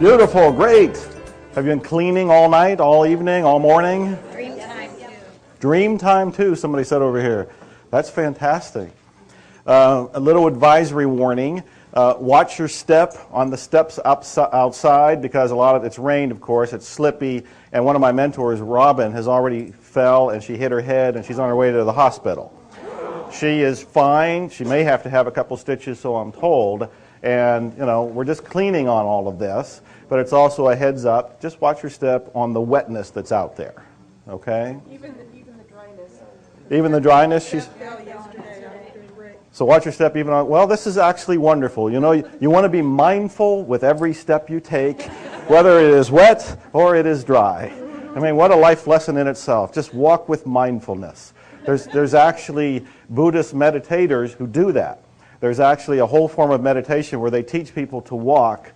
Beautiful, great. Have you been cleaning all night, all evening, all morning? Dream time too. Dream time too, somebody said over here. That's fantastic. A little advisory warning. Watch your step on the steps outside because it's rained, of course, it's slippy, and one of my mentors, Robin, has already fell and she hit her head and she's on her way to the hospital. She is fine. She may have to have a couple stitches, so I'm told. And, we're just cleaning on all of this, but it's also a heads up. Just watch your step on the wetness that's out there, okay? Even the dryness. Even the dryness? So watch your step even on, well, this is actually wonderful. You want to be mindful with every step you take, whether it is wet or it is dry. I mean, what a life lesson in itself. Just walk with mindfulness. There's actually Buddhist meditators who do that. There's actually a whole form of meditation where they teach people to walk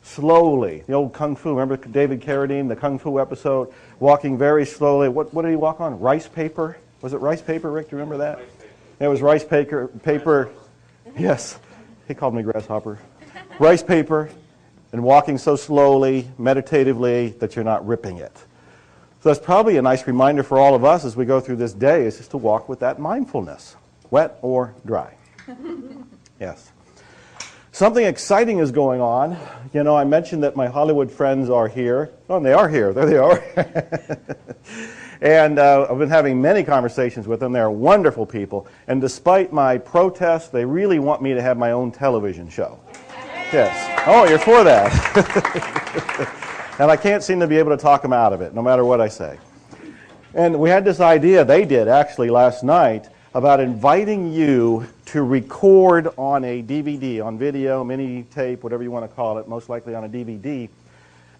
slowly. The old Kung Fu, remember David Carradine, the Kung Fu episode? Walking very slowly. What did he walk on? Rice paper? Was it rice paper, Rick? Do you remember that? It was rice paper. Yes, he called me grasshopper. Rice paper, and walking so slowly, meditatively, that you're not ripping it. So that's probably a nice reminder for all of us as we go through this day, is just to walk with that mindfulness, wet or dry. Yes. Something exciting is going on. I mentioned that my Hollywood friends are here. Oh, and they are here. There they are. And I've been having many conversations with them. They're wonderful people. And despite my protest, they really want me to have my own television show. Yes. Oh, you're for that. And I can't seem to be able to talk them out of it, no matter what I say. And we had this idea, they did actually last night, about inviting you to record on a DVD, on video, mini tape, whatever you want to call it, most likely on a DVD,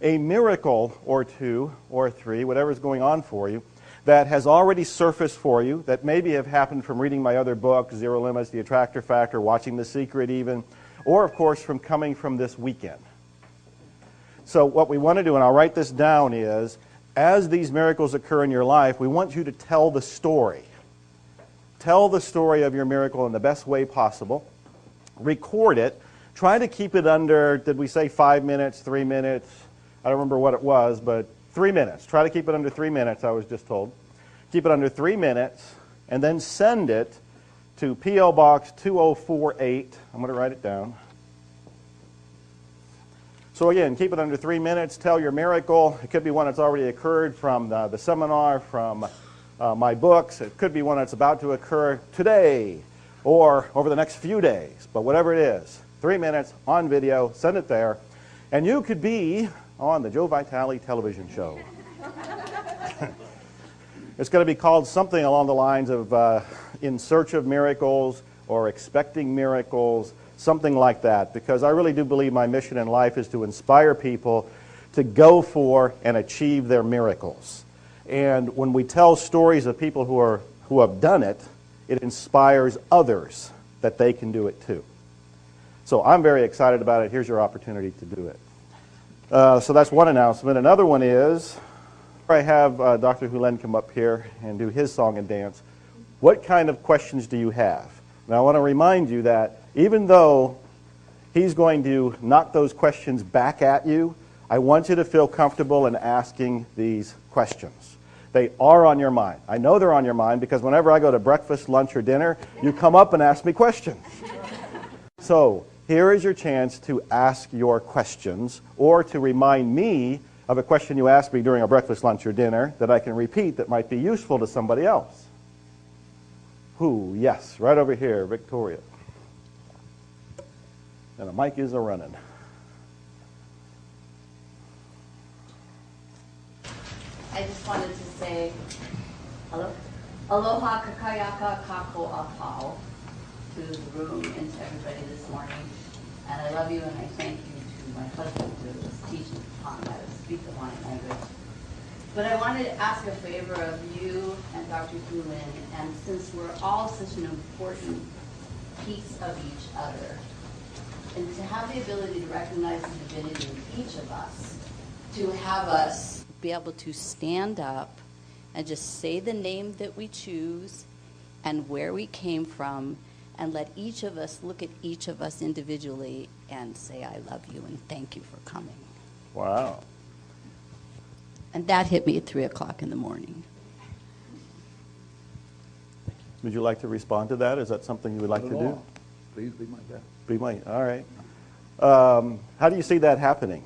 a miracle or two or three, whatever's going on for you, that has already surfaced for you, that maybe have happened from reading my other book, Zero Limits, The Attractor Factor, watching The Secret even, or of course from coming from this weekend. So what we want to do, and I'll write this down, is as these miracles occur in your life, we want you to tell the story. Tell the story of your miracle in the best way possible. Record it. Try to keep it under, did we say 5 minutes, 3 minutes? I don't remember what it was, but 3 minutes. Try to keep it under 3 minutes, I was just told. Keep it under 3 minutes, and then send it to P.O. Box 2048. I'm going to write it down. So again, keep it under 3 minutes. Tell your miracle. It could be one that's already occurred from the seminar, from my books. It could be one that's about to occur today or over the next few days. But whatever it is, 3 minutes on video, send it there. And you could be on the Joe Vitale television show. It's going to be called something along the lines of In Search of Miracles or Expecting Miracles, something like that. Because I really do believe my mission in life is to inspire people to go for and achieve their miracles. And when we tell stories of people who have done it, it inspires others that they can do it too. So I'm very excited about it. Here's your opportunity to do it. So that's one announcement. Another one is, I have Dr. Hью Lin come up here and do his song and dance. What kind of questions do you have? Now I want to remind you that even though he's going to knock those questions back at you, I want you to feel comfortable in asking these questions. They are on your mind. I know they're on your mind because whenever I go to breakfast, lunch, or dinner, you come up and ask me questions. So here is your chance to ask your questions or to remind me of a question you asked me during a breakfast, lunch, or dinner that I can repeat that might be useful to somebody else. Who? Yes, right over here, Victoria. And the mic is a-running. I just wanted to say, hello? Aloha kakayaka kako apau to the room and to everybody this morning. And I love you and I thank you to my husband who was teaching upon how to speak the Hawaiian language. But I wanted to ask a favor of you and Dr. Hью Lin, and since we're all such an important piece of each other, and to have the ability to recognize the divinity in each of us, to have us be able to stand up and just say the name that we choose and where we came from, and let each of us look at each of us individually and say, I love you and thank you for coming. Wow. And that hit me at 3 o'clock in the morning. Would you like to respond to that? Is that something you would like to do? Please be my guest. Be my, all right. How do you see that happening?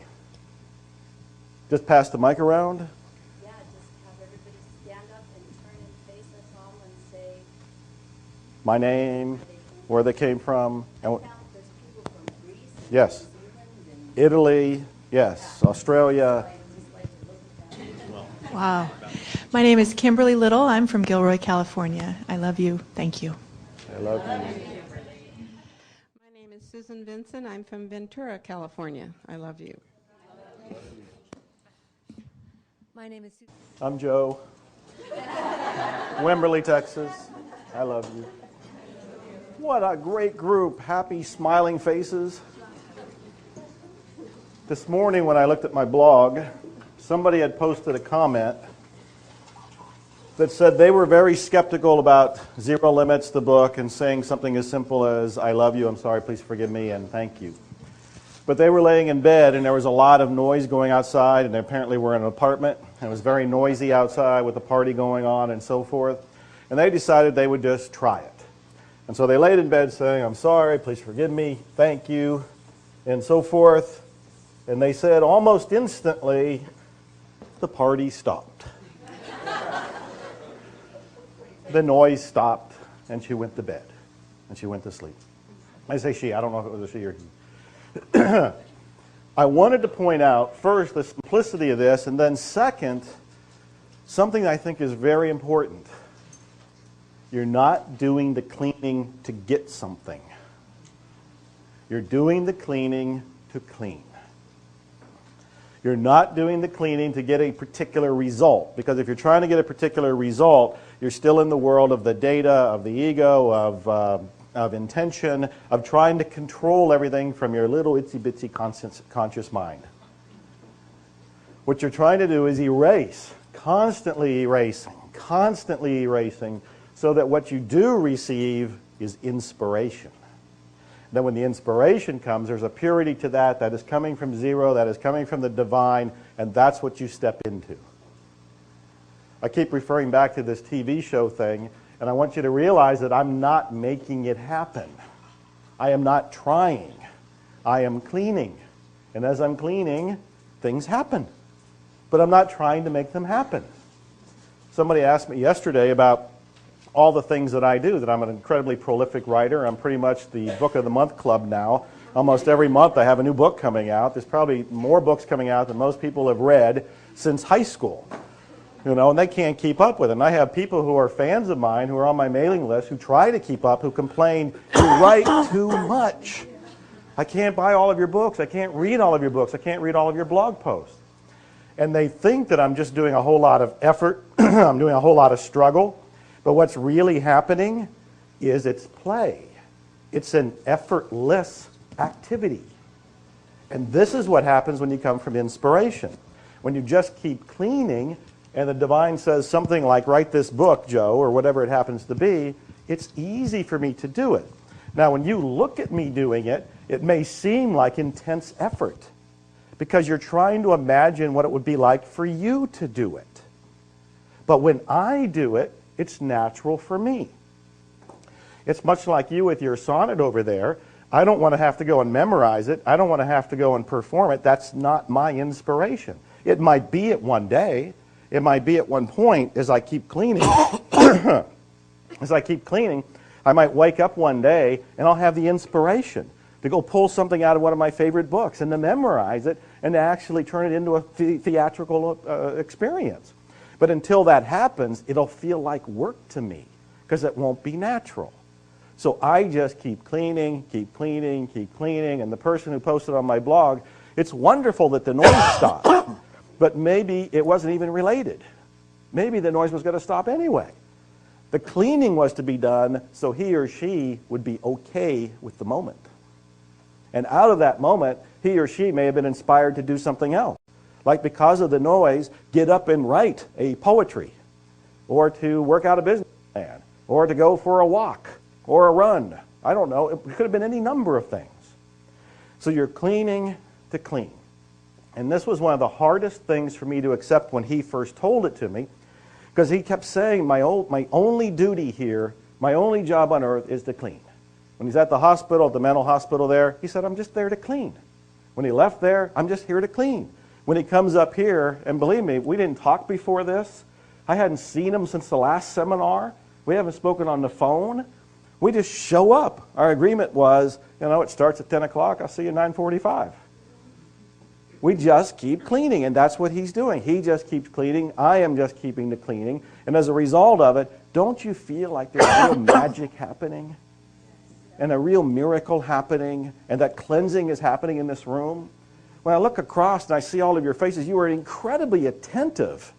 Just pass the mic around? Yeah, just have everybody stand up and turn and face us all and say My name, where they came from. And there's people from Greece, yes. New Zealand, and Italy, yes. Australia. Wow. My name is Kimberly Little. I'm from Gilroy, California. I love you. Thank you. I love you. My name is Susan Vincent. I'm from Ventura, California. I love you. my name is I'm Joe. Wimberley, Texas. I love you. What a great group. Happy, smiling faces. This morning when I looked at my blog, somebody had posted a comment that said they were very skeptical about Zero Limits, the book, and saying something as simple as, I love you, I'm sorry, please forgive me, and thank you. But they were laying in bed, and there was a lot of noise going outside, and they apparently were in an apartment, and it was very noisy outside with a party going on and so forth. And they decided they would just try it. And so they laid in bed saying, I'm sorry, please forgive me, thank you, and so forth. And they said almost instantly, the party stopped. The noise stopped, and she went to bed, and she went to sleep. I say she, I don't know if it was a she or he. I wanted to point out, first, the simplicity of this, and then second, something I think is very important. You're not doing the cleaning to get something. You're doing the cleaning to clean. You're not doing the cleaning to get a particular result, because if you're trying to get a particular result, you're still in the world of the data, of the ego, of intention, of trying to control everything from your little itsy-bitsy conscious mind. What you're trying to do is erase, constantly erasing, so that what you do receive is inspiration. Then when the inspiration comes, there's a purity to that is coming from zero, that is coming from the divine, and that's what you step into. I keep referring back to this TV show thing, and I want you to realize that I'm not making it happen. I am not trying. I am cleaning. And as I'm cleaning, things happen. But I'm not trying to make them happen. Somebody asked me yesterday about all the things that I do, that I'm an incredibly prolific writer. I'm pretty much the Book of the Month club now. Almost every month I have a new book coming out. There's probably more books coming out than most people have read since high school. You know, and they can't keep up with it. And I have people who are fans of mine who are on my mailing list who try to keep up, who complain, you write too much. I can't buy all of your books. I can't read all of your books. I can't read all of your blog posts. And they think that I'm just doing a whole lot of effort. I'm doing a whole lot of struggle. But what's really happening is it's play. It's an effortless activity. And this is what happens when you come from inspiration. When you just keep cleaning, and the divine says something like, write this book, Joe, or whatever it happens to be, it's easy for me to do it. Now, when you look at me doing it, it may seem like intense effort, because you're trying to imagine what it would be like for you to do it. But when I do it, it's natural for me. It's much like you with your sonnet over there. I don't want to have to go and memorize it. I don't want to have to go and perform it. That's not my inspiration. It might be at one day. It might be at one point as I keep cleaning. I might wake up one day and I'll have the inspiration to go pull something out of one of my favorite books and to memorize it and to actually turn it into a theatrical experience. But until that happens, it'll feel like work to me because it won't be natural. So I just keep cleaning, and the person who posted on my blog, it's wonderful that the noise stopped, but maybe it wasn't even related. Maybe the noise was going to stop anyway. The cleaning was to be done so he or she would be okay with the moment. And out of that moment, he or she may have been inspired to do something else. Like because of the noise, get up and write a poetry, or to work out a business plan, or to go for a walk, or a run. I don't know. It could have been any number of things. So you're cleaning to clean. And this was one of the hardest things for me to accept when he first told it to me, because he kept saying, my only duty here, my only job on earth is to clean. When he's at the hospital, at the mental hospital there, he said, I'm just there to clean. When he left there, I'm just here to clean. When he comes up here, and believe me, we didn't talk before this. I hadn't seen him since the last seminar. We haven't spoken on the phone. We just show up. Our agreement was, it starts at 10 o'clock. I'll see you at 9:45. We just keep cleaning, and that's what he's doing. He just keeps cleaning. I am just keeping the cleaning. And as a result of it, don't you feel like there's real magic happening? And a real miracle happening? And that cleansing is happening in this room? When I look across and I see all of your faces, you are incredibly attentive.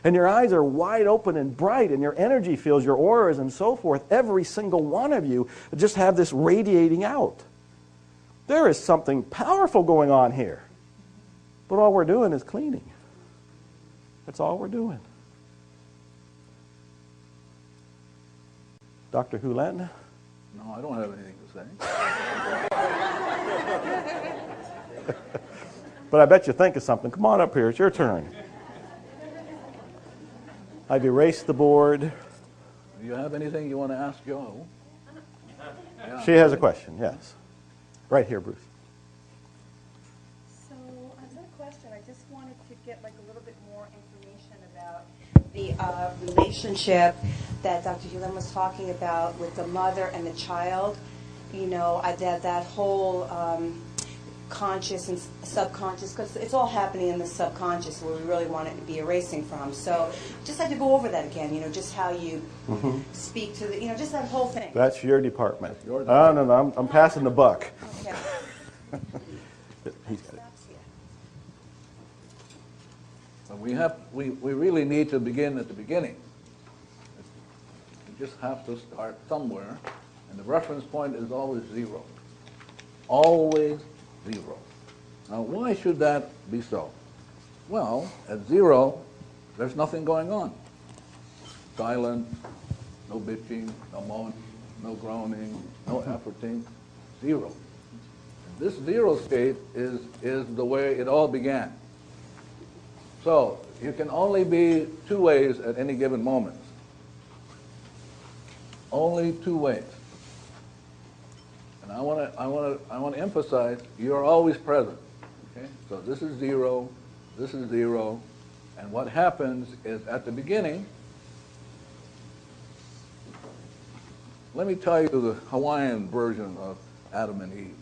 And your eyes are wide open and bright, and your energy fields, your auras and so forth, every single one of you just have this radiating out. There is something powerful going on here. But all we're doing is cleaning. That's all we're doing. Dr. Hyu Lin? No, I don't have anything to say. But I bet you think of something. Come on up here. It's your turn. I've erased the board. Do you have anything you want to ask Joe? Yeah. She has a question, yes. Right here, Bruce. So, as a question, I just wanted to get a little bit more information about the relationship that Dr. Hyu Lin was talking about with the mother and the child. That whole conscious and subconscious, because it's all happening in the subconscious where we really want it to be erasing from. So just like to go over that again, just how you speak to the, just that whole thing. That's your department. Oh, no, I'm passing the buck. Okay. He's got it. But we really need to begin at the beginning. We just have to start somewhere, and the reference point is always zero. Always zero. Now, why should that be so? Well, at zero, there's nothing going on. Silence, no bitching, no moaning, no groaning, no efforting, zero. And this zero state is the way it all began. So, you can only be two ways at any given moment. Only two ways. And I want to emphasize, you're always present. Okay? So this is zero, and what happens is at the beginning, let me tell you the Hawaiian version of Adam and Eve.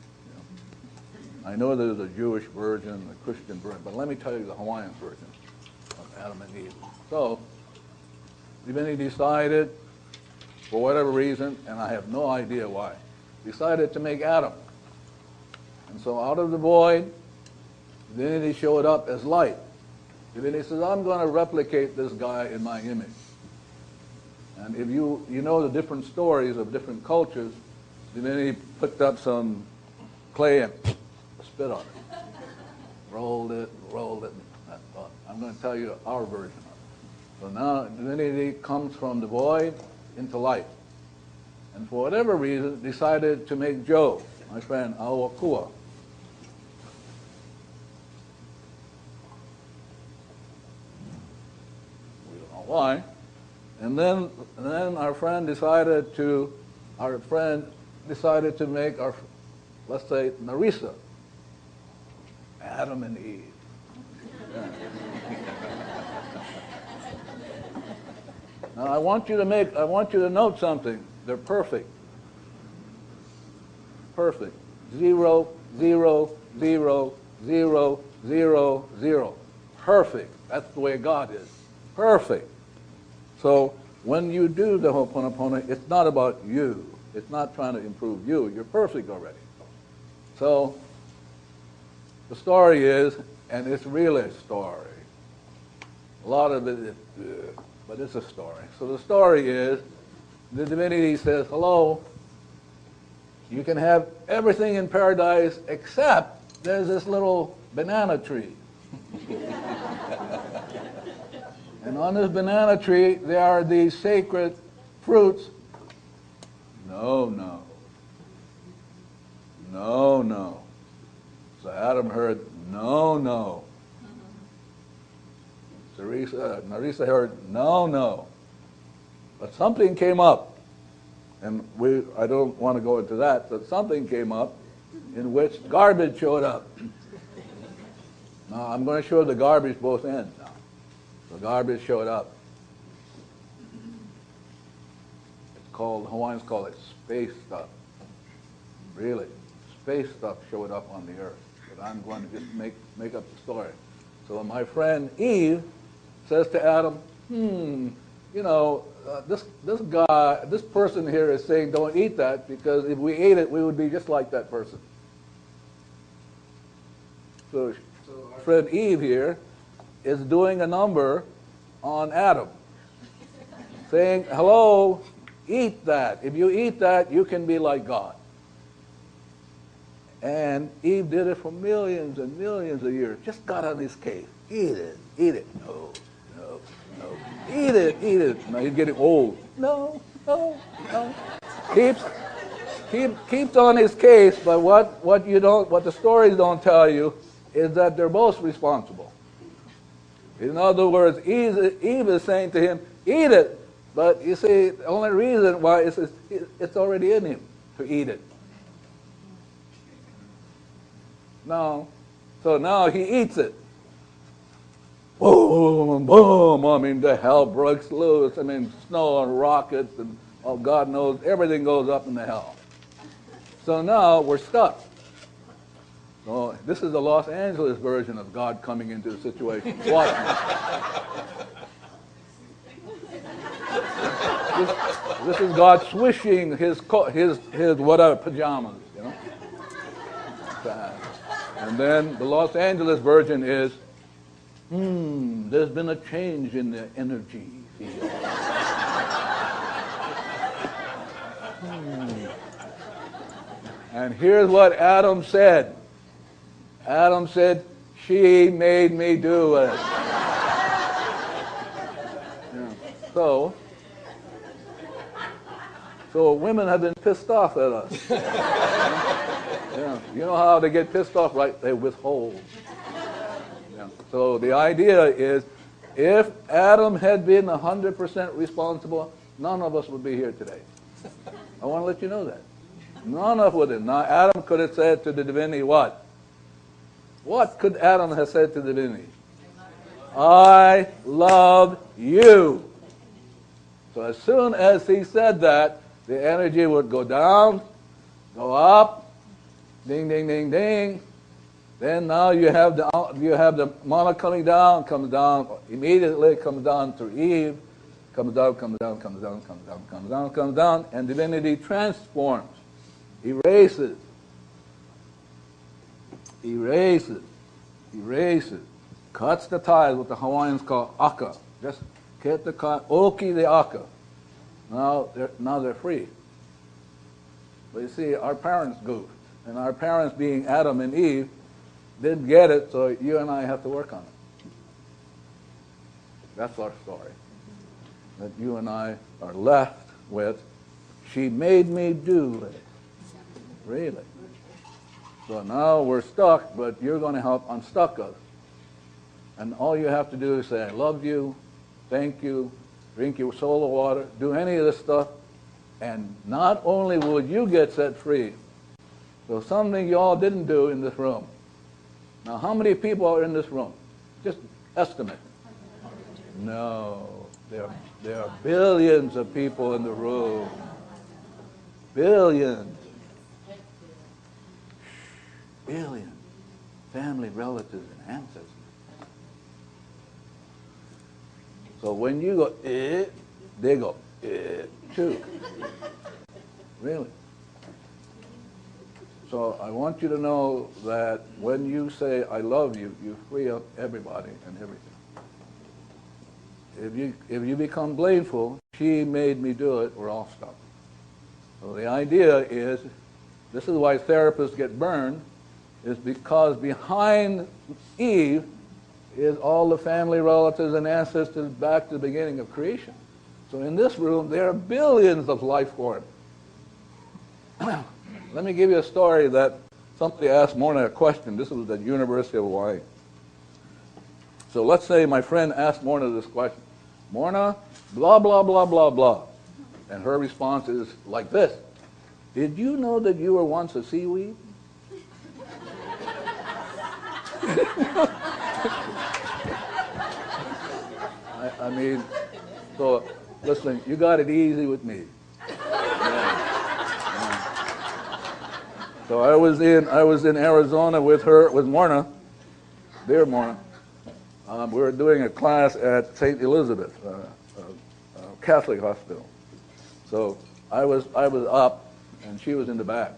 I know there's a Jewish version, a Christian version, but let me tell you the Hawaiian version of Adam and Eve. So, Divinity decided, for whatever reason, and I have no idea why, decided to make Adam. And so out of the void, Divinity showed up as light. Divinity says, I'm going to replicate this guy in my image. And if you know the different stories of different cultures, Divinity picked up some clay and spit on it. Rolled it. I thought, I'm going to tell you our version of it. So now Divinity comes from the void into light. And for whatever reason, decided to make Joe, my friend, Aoakua. We don't know why. And then our friend decided to make our, let's say, Narisa, Adam and Eve. Yeah. Now I want you to note something. They're perfect. Perfect. 0, 0, 0, 0, 0, 0. Perfect. That's the way God is. Perfect. So when you do the Ho'oponopona, it's not about you. It's not trying to improve you. You're perfect already. So the story is, and it's really a story. A lot of it is, but it's a story. So the story is, the Divinity says, hello, you can have everything in paradise except there's this little banana tree. And on this banana tree, there are these sacred fruits. No. So Adam heard, no. Narisa heard, no, no. But something came up, and I don't want to go into that, but something came up in which garbage showed up. Now, I'm going to show the garbage both ends now. The garbage showed up. Hawaiians call it space stuff. Really, space stuff showed up on the earth. But I'm going to just make up the story. So my friend Eve says to Adam, this person here is saying don't eat that, because if we ate it, we would be just like that person. So our friend Eve here is doing a number on Adam, saying, hello, eat that. If you eat that, you can be like God. And Eve did it for millions and millions of years. Just got on his case. Eat it, eat it. No, no, no. Eat it, eat it. Now he's getting old. No, no, no. Keeps on his case, but what the stories don't tell you is that they're both responsible. In other words, Eve is saying to him, eat it. But you see, the only reason why is it's already in him to eat it. No. So now he eats it. Boom, boom. I mean, the hell breaks loose. I mean, snow and rockets and, oh, God knows, everything goes up in the hell. So now we're stuck. So this is the Los Angeles version of God coming into the situation. Watch me. This is God swishing his whatever pajamas, you know. And then the Los Angeles version is, there's been a change in the energy field. And here's what Adam said. Adam said, she made me do it. Yeah. So women have been pissed off at us. Yeah. You know how they get pissed off, right? They withhold. Yeah. So the idea is, if Adam had been 100% responsible, none of us would be here today. I want to let you know that. None of us would. Now, Adam could have said to the divinity what? What could Adam have said to the divinity? I love you. So as soon as he said that, the energy would go down, go up, ding, ding, ding, ding. Then now you have the mana coming down, comes down immediately, comes down through Eve, comes down, comes down, comes down, comes down, comes down, comes down, and divinity transforms, erases, cuts the ties, what the Hawaiians call aka. Just get the oki the aka. Now they're free. But you see, our parents goofed, and our parents, being Adam and Eve, didn't get it, so you and I have to work on it. That's our story. That you and I are left with, she made me do it. Really. So now we're stuck, but you're going to help unstuck us. And all you have to do is say, I love you, thank you, drink your soul of water, do any of this stuff, and not only will you get set free, so something you all didn't do in this room. Now, how many people are in this room? Just estimate. No, there are billions of people in the room. Billions. Billions. Family, relatives, and ancestors. So when you go, they go, too. Really. So I want you to know that when you say, I love you, you free up everybody and everything. If you become blameful, she made me do it, we're all stuck. So the idea is, this is why therapists get burned, is because behind Eve is all the family, relatives, and ancestors back to the beginning of creation. So in this room, there are billions of life forms. Let me give you a story that somebody asked more than a question. This was at the University of Hawaii. So let's say my friend asked Morna this question. Morna, blah, blah, blah, blah, blah. And her response is like this. Did you know that you were once a seaweed? I mean, so listen, you got it easy with me. So I was in Arizona with Morna, dear Morna. We were doing a class at St. Elizabeth, Catholic hospital. So I was up, and she was in the back.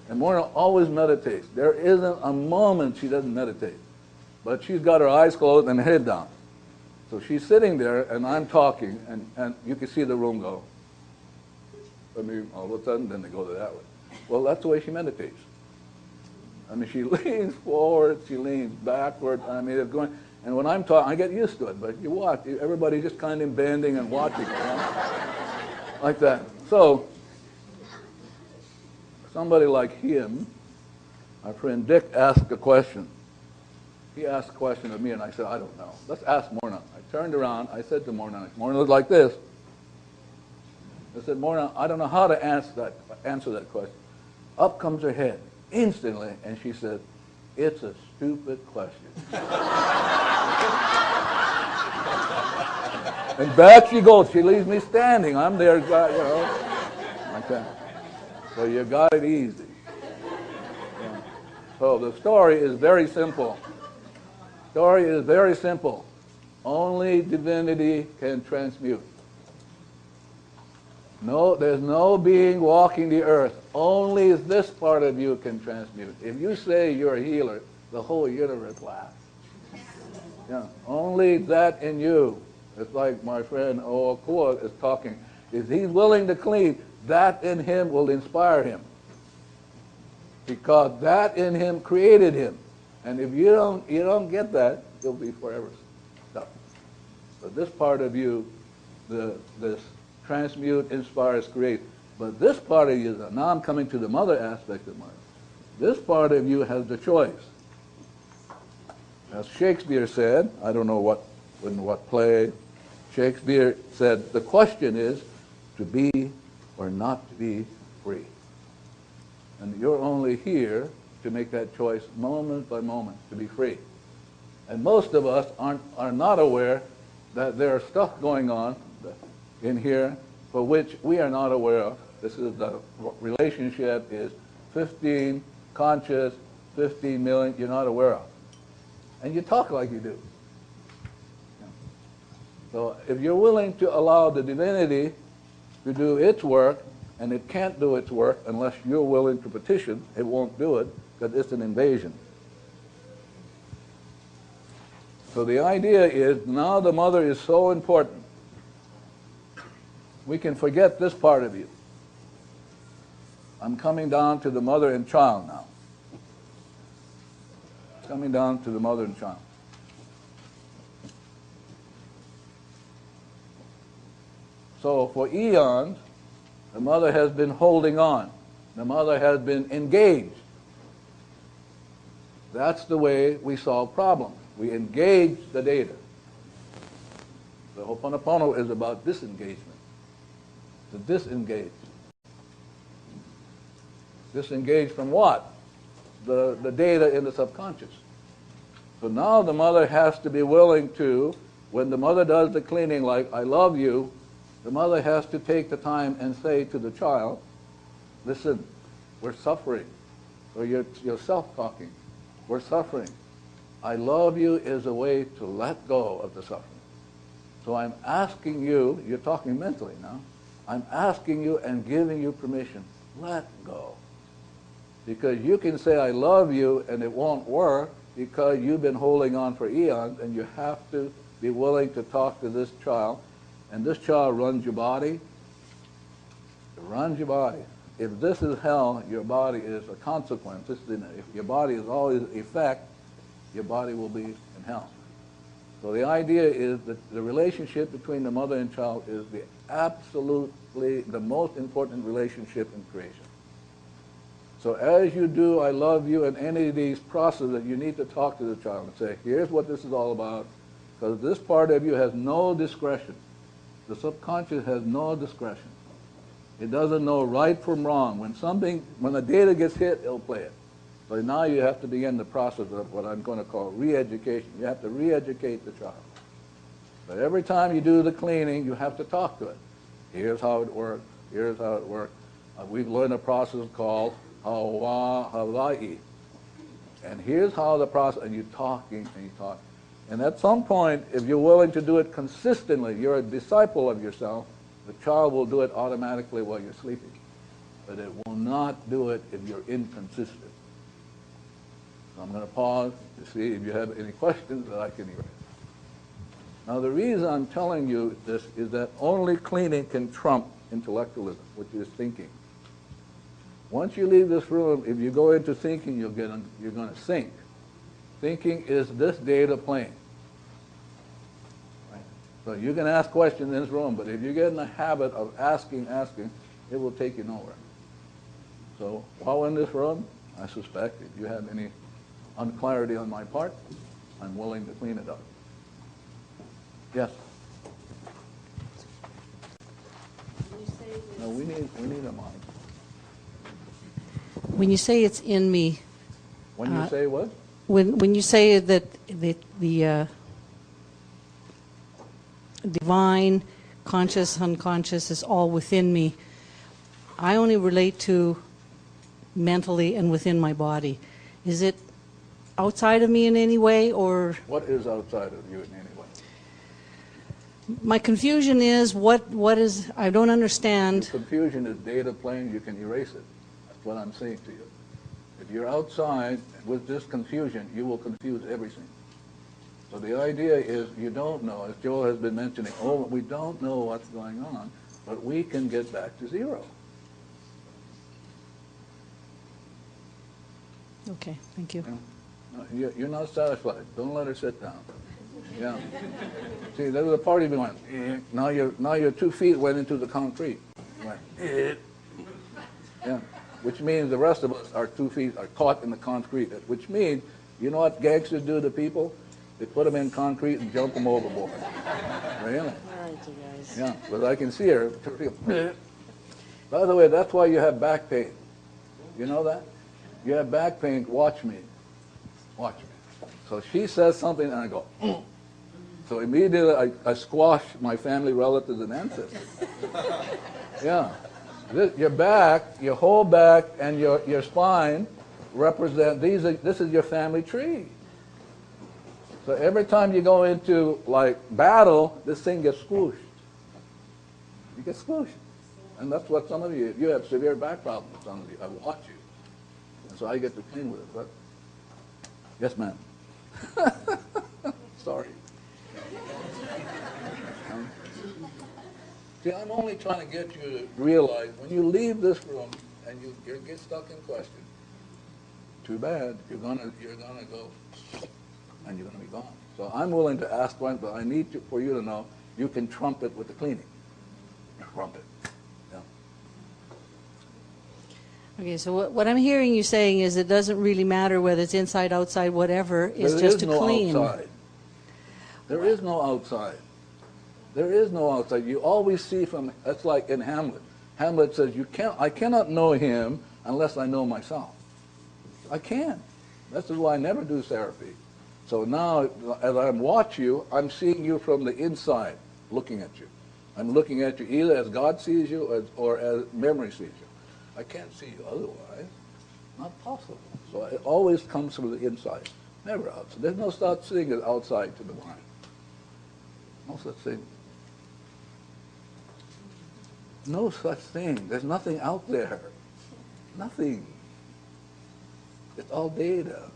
And Morna always meditates. There isn't a moment she doesn't meditate. But she's got her eyes closed and head down. So she's sitting there, and I'm talking, and you can see the room go. I mean, all of a sudden, then they go to that way. Well, that's the way she meditates. I mean, she leans forward, she leans backward. I mean, it's going. And when I'm talking, I get used to it. But you watch, everybody's just kind of bending and watching, you know? Like that. So somebody like him, my friend Dick, asked a question. He asked a question of me, and I said, I don't know. Let's ask Morna. I turned around. I said to Morna was like this. I said, Morna, I don't know how to answer that question. Up comes her head instantly, and she said, it's a stupid question. And back she goes. She leaves me standing. I'm there, you know, like that. So you got it easy. Yeah. So the story is very simple. Story is very simple. Only divinity can transmute. No, there's no being walking the earth. Only this part of you can transmute. If you say you're a healer, the whole universe laughs. Yeah, only that in you. It's like my friend O'Kua is talking. If he's willing to clean, that in him will inspire him. Because that in him created him. And if you don't get that, you'll be forever stuck. So this part of you, this transmute, inspires, create. But this part of you, now I'm coming to the mother aspect of mine. This part of you has the choice. As Shakespeare said, I don't know what play, Shakespeare said, the question is to be or not to be free. And you're only here to make that choice moment by moment, to be free. And most of us are not aware that there are stuff going on in here for which we are not aware of. This is the relationship is 15 conscious, 15 million you're not aware of. And you talk like you do. So if you're willing to allow the divinity to do its work, and it can't do its work unless you're willing to petition, it won't do it because it's an invasion. So the idea is now the mother is so important. We can forget this part of you. I'm coming down to the mother and child now. Coming down to the mother and child. So for eons, the mother has been holding on. The mother has been engaged. That's the way we solve problems. We engage the data. The Ho'oponopоно is about disengagement. To disengage. Disengage from what? The data in the subconscious. So now the mother has to be willing to, when the mother does the cleaning like, I love you, the mother has to take the time and say to the child, listen, we're suffering. Or you're self-talking. We're suffering. I love you is a way to let go of the suffering. So I'm asking you, you're talking mentally now, I'm asking you and giving you permission, let go. Because you can say I love you and it won't work because you've been holding on for eons, and you have to be willing to talk to this child. And this child runs your body. It runs your body. If this is hell, your body is a consequence. If your body is always effect, your body will be in hell. So the idea is that the relationship between the mother and child is absolutely the most important relationship in creation. So as you do I love you and any of these processes, you need to talk to the child and say, here's what this is all about. because this part of you has no discretion. The subconscious has no discretion. It doesn't know right from wrong. When the data gets hit, it'll play it. So now you have to begin the process of what I'm going to call re-education. You have to re-educate the child. But every time you do the cleaning, you have to talk to it. Here's how it works. Here's how it works. We've learned a process called Hawaii. And here's how the process, and you're talking and you talk. And at some point, if you're willing to do it consistently, you're a disciple of yourself, the child will do it automatically while you're sleeping. But it will not do it if you're inconsistent. So I'm going to pause to see if you have any questions that I can erase. Now the reason I'm telling you this is that only cleaning can trump intellectualism, which is thinking. Once you leave this room, if you go into thinking, you're going to sink. Thinking is this data plane. Right? So you can ask questions in this room, but if you get in the habit of asking, it will take you nowhere. So while in this room, I suspect if you have any unclarity on my part, I'm willing to clean it up. Yes? No, we need a mic. When you say it's in me, When you say what? when you say that the divine, conscious, unconscious is all within me, I only relate to mentally and within my body. Is it outside of me in any way, or? What is outside of you in any way? My confusion is what is, I don't understand. Your confusion is data plane, you can erase it. That's what I'm saying to you. If you're outside with this confusion, you will confuse everything. So the idea is you don't know, as Joel has been mentioning, we don't know what's going on, but we can get back to zero. Okay, thank you. No, you're not satisfied. Don't let her sit down. Yeah. See, there was a party going. Now your 2 feet went into the concrete. Went, yeah. Which means the rest of us, our 2 feet are caught in the concrete. Which means, you know what gangsters do to people? They put them in concrete and jump them overboard. Really? All right, you guys. Yeah, but I can see her. By the way, that's why you have back pain. You know that? You have back pain. Watch me. Watch me. So she says something, and I go. So immediately I squash my family relatives and ancestors. Yeah. Your back, your whole back, and your spine represent this is your family tree. So every time you go into like battle, this thing gets squished. You get squished. And that's what some of you have severe back problems, some of you. I watch you. And so I get to clean with it. But yes, ma'am. Sorry. See, I'm only trying to get you to realize when you leave this room and you get stuck in question, too bad, you're gonna go and you're gonna be gone. So I'm willing to ask one, but I need for you to know you can trump it with the cleaning. Trump it. Yeah. Okay, so what I'm hearing you saying is it doesn't really matter whether it's inside, outside, whatever. It's just to clean. Outside. There is no outside. There is no outside. You always see from, that's like in Hamlet. Hamlet says, I cannot know him unless I know myself. I can't. This is why I never do therapy. So now, as I watch you, I'm seeing you from the inside, looking at you. I'm looking at you either as God sees you or as memory sees you. I can't see you otherwise. Not possible. So it always comes from the inside, never outside. There's no such thing as outside to the mind. No such thing. No such thing. There's nothing out there. Nothing. It's all data.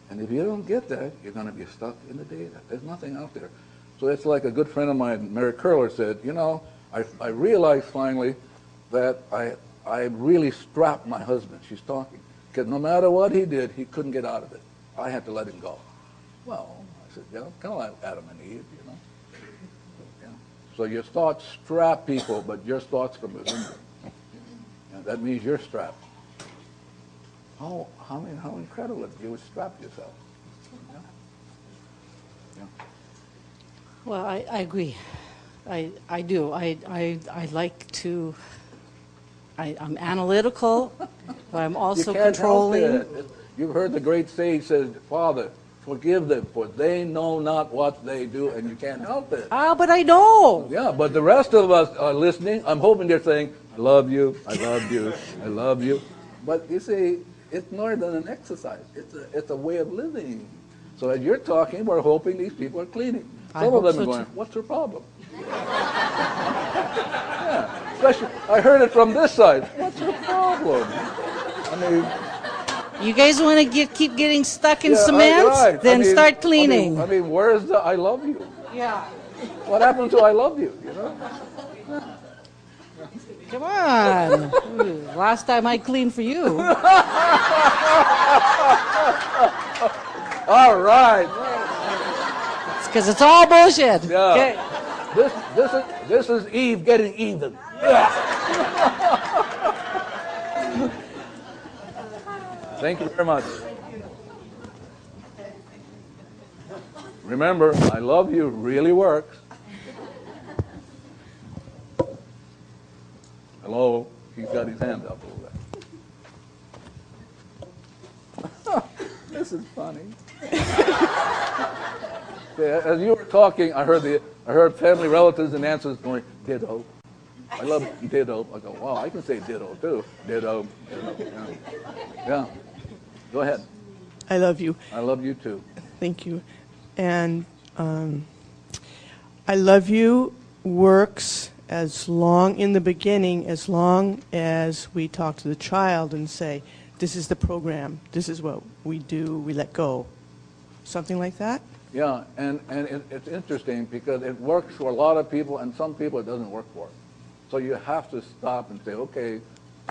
And if you don't get that, you're going to be stuck in the data. There's nothing out there. So it's like a good friend of mine, Mary Curler, said, you know, I realized finally that I really strapped my husband. She's talking. Because no matter what he did, he couldn't get out of it. I had to let him go. Well, I said, yeah, kind of like Adam and Eve, you know. Yeah. So your thoughts strap people, but your thoughts from within you. And that means you're strapped. How incredible if you would strap yourself. Well, I agree. I do. I like to. I'm analytical, but I'm also You can't controlling. help it. You've heard the great sage says, Father, forgive them, for they know not what they do, and you can't help it. Ah, but I know. Yeah, but the rest of us are listening. I'm hoping they're saying, I love you, I love you, I love you. But you see, it's more than an exercise. It's a way of living. So as you're talking, we're hoping these people are cleaning. Some of them are going, what's her problem? Yeah, especially, I heard it from this side. What's her problem? I mean, You guys want to keep getting stuck in yeah, cement? right. Then start cleaning. I mean, where's the I love you? Yeah. What happened to I love you? You know? Come on. Last time I cleaned for you. All right. It's because it's all bullshit. Yeah. Okay. This is Eve getting even. Thank you very much. Remember, I love you really works. Hello? He's got his hand up over there. This is funny. As you were talking, I heard family relatives and aunts going, ditto. I love ditto. I go, wow, I can say ditto too. Ditto. Yeah. Go ahead. I love you. I love you too. Thank you. And I love you works as long in the beginning, as long as we talk to the child and say, this is the program, this is what we do, we let go. Something like that? Yeah, and it's interesting because it works for a lot of people, and some people it doesn't work for. So you have to stop and say, okay,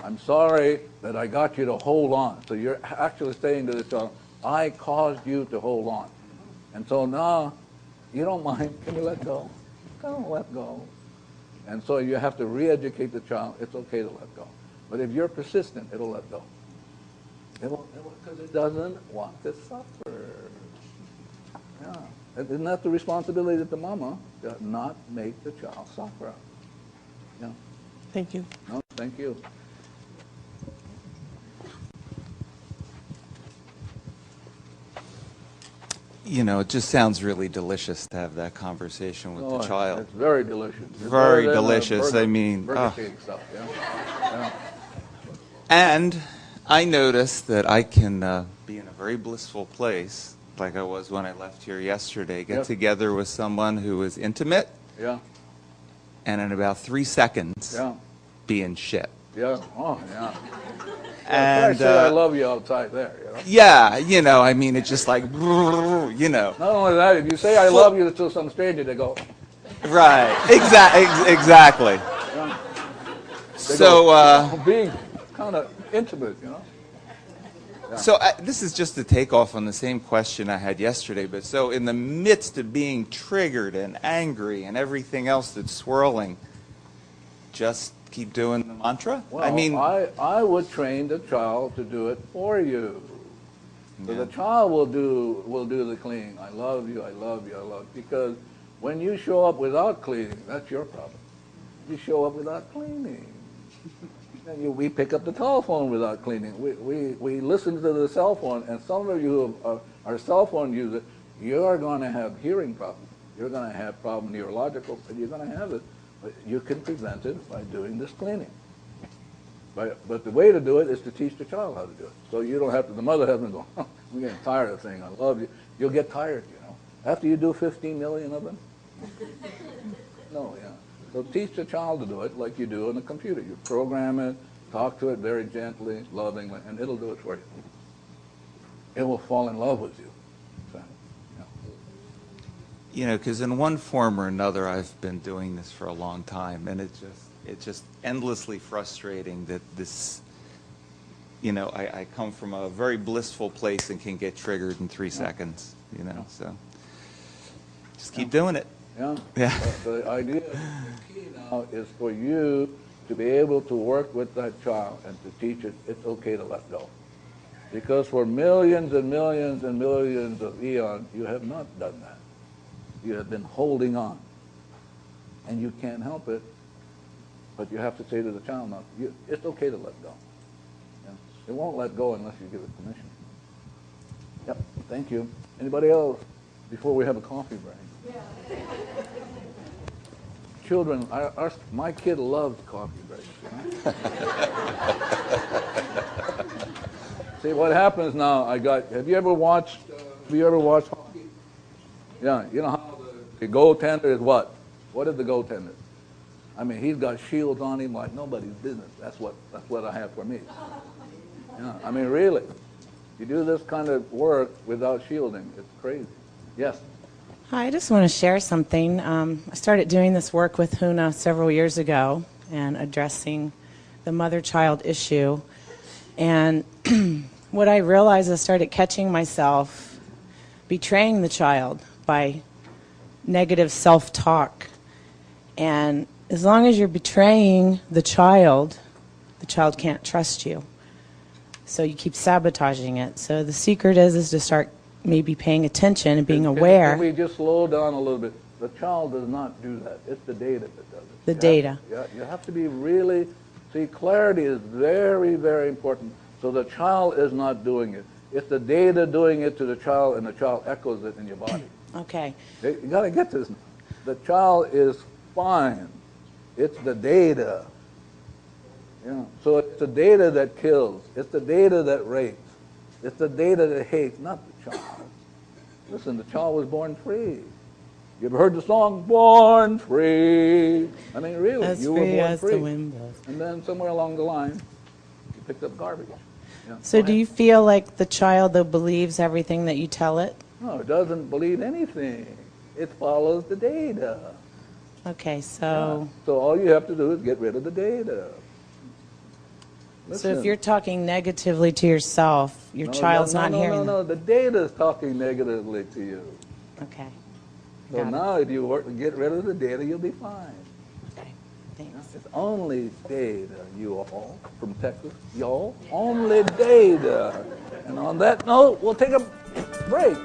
I'm sorry that I got you to hold on. So you're actually saying to the child, I caused you to hold on. And so now, you don't mind, can you let go? Don't let go. And so you have to re-educate the child, it's okay to let go. But if you're persistent, it'll let go. Because it doesn't want to suffer. Yeah. Isn't that the responsibility of the mama, to not make the child suffer? Yeah. Thank you. No, thank you. You know, it just sounds really delicious to have that conversation with the child. It's very delicious. It's Very better than delicious. Burger, I mean, Burger King stuff. Yeah. Yeah. And I noticed that I can be in a very blissful place, like I was when I left here yesterday, get Yep. together with someone who is intimate, Yeah. and in about 3 seconds, Yeah. be in shit. Yeah. Oh, yeah. And I say I love you outside there, you know. yeah, you know, I mean, it's just like, you know. Not only that, if you say I love you to some stranger, they go, Right. Exactly. yeah. They So, go, being kind of intimate, you know. Yeah. So this is just to take off on the same question I had yesterday, but so in the midst of being triggered and angry and everything else that's swirling, just keep doing the mantra? Well, I mean, I would train the child to do it for you. So Yeah. the child will do the cleaning. I love you, I love you, I love you. Because when you show up without cleaning, that's your problem. You show up without cleaning. And we pick up the telephone without cleaning. We listen to the cell phone, and some of you who are cell phone users, you're going to have hearing problems. You're going to have problem neurological, but you're going to have it. But you can prevent it by doing this cleaning. But the way to do it is to teach the child how to do it. So you don't have to, the mother hasn't go, I'm getting tired of saying I love you. You'll get tired, you know. After you do 15 million of them. No, yeah. So teach the child to do it like you do on a computer. You program it, talk to it very gently, lovingly, and it'll do it for you. It will fall in love with you. So, yeah. you know, because in one form or another, I've been doing this for a long time, and it's just endlessly frustrating that this, you know, I come from a very blissful place and can get triggered in 3 seconds, you know, so just keep doing it. Yeah. Yeah. The idea, the key now is for you to be able to work with that child and to teach it it's okay to let go. Because for millions and millions and millions of eons, you have not done that. You have been holding on. And you can't help it, but you have to say to the child, no, it's okay to let go. Yeah? It won't let go unless you give it permission. Yep, thank you. Anybody else before we have a coffee break? Yeah. Children, my kid loves coffee breaks. You know? See, what happens now, have you ever watched hockey? Yeah, you know how the goaltender is what? What is the goaltender? I mean, he's got shields on him like nobody's business. That's what I have for me. Yeah, I mean, really. You do this kind of work without shielding, it's crazy. Yes? Hi, I just want to share something. I started doing this work with Huna several years ago and addressing the mother-child issue. And what I realized, I started catching myself betraying the child by negative self-talk. And as long as you're betraying the child can't trust you. So you keep sabotaging it. So the secret is to start maybe paying attention and being aware. Can we just slow down a little bit? The child does not do that. It's the data that does it. The data. You have to be really, see, clarity is very, very important. So the child is not doing it. It's the data doing it to the child, and the child echoes it in your body. Okay. You got to get this. The child is fine. It's the data. Yeah. So it's the data that kills. It's the data that rapes. It's the data that hates, not the child. Listen, the child was born free. You ever heard the song, Born Free? I mean, really, as you were free born as free. The wind blows. And then somewhere along the line, you picked up garbage. Yeah. So do you feel like the child, though, believes everything that you tell it? No, it doesn't believe anything. It follows the data. Okay, so... Yeah. So all you have to do is get rid of the data. Listen. So if you're talking negatively to yourself, your child's not hearing No, the data is talking negatively to you. Okay. So now if you work to get rid of the data, you'll be fine. Okay, thanks. It's only data, you all, from Texas. Y'all, only data. And on that note, we'll take a break.